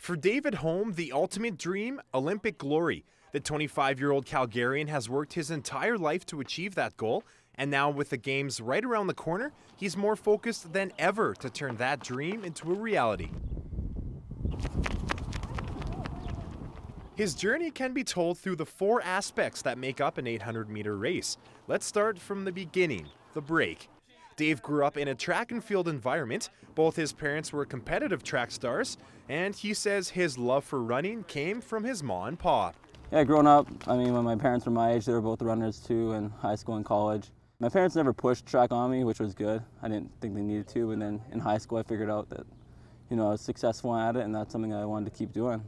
For David Holm, the ultimate dream, Olympic glory. The 25-year-old Calgarian has worked his entire life to achieve that goal, and now with the games right around the corner, he's more focused than ever to turn that dream into a reality. His journey can be told through the 4 aspects that make up an 800-meter race. Let's start from the beginning, the break. Dave grew up in a track and field environment. Both his parents were competitive track stars, and he says his love for running came from his ma and pa. Yeah, growing up, when my parents were my age, they were both runners too in high school and college. My parents never pushed track on me, which was good. I didn't think they needed to, and then in high school I figured out that, I was successful at it, and that's something I wanted to keep doing.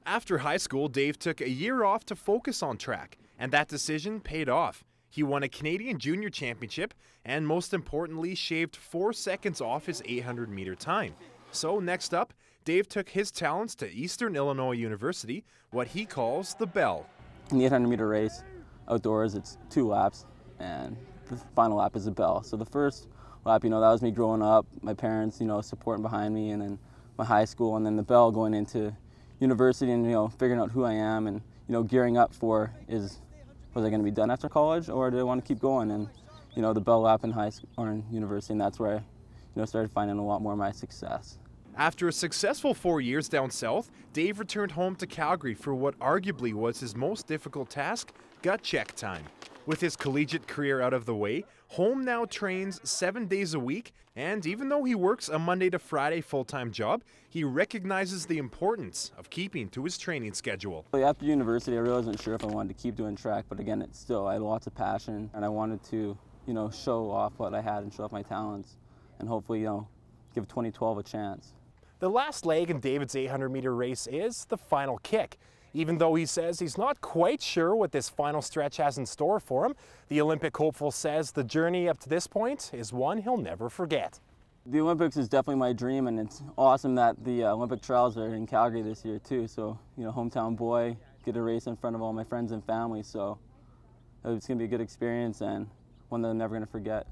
After high school, Dave took a year off to focus on track, and that decision paid off. He won a Canadian Junior Championship and, most importantly, shaved 4 seconds off his 800-meter time. So next up, Dave took his talents to Eastern Illinois University, what he calls the Bell. In the 800-meter race, outdoors, it's 2 laps, and the final lap is the Bell. So the first lap, that was me growing up, my parents, supporting behind me, and then my high school, and then the Bell going into university and, figuring out who I am and, gearing up for was I going to be done after college, or did I want to keep going? And, the Bell lap in high school or in university, and that's where I, started finding a lot more of my success. After a successful 4 years down south, Dave returned home to Calgary for what arguably was his most difficult task, gut check time. With his collegiate career out of the way, Holm now trains 7 days a week, and even though he works a Monday to Friday full-time job, he recognizes the importance of keeping to his training schedule. After university, I really wasn't sure if I wanted to keep doing track, but again, I had lots of passion, and I wanted to, show off what I had and show off my talents, and hopefully, give 2012 a chance. The last leg in David's 800-meter race is the final kick. Even though he says he's not quite sure what this final stretch has in store for him, the Olympic hopeful says the journey up to this point is one he'll never forget. The Olympics is definitely my dream, and it's awesome that the Olympic trials are in Calgary this year too. So, hometown boy, get a race in front of all my friends and family. So it's going to be a good experience and one that I'm never going to forget.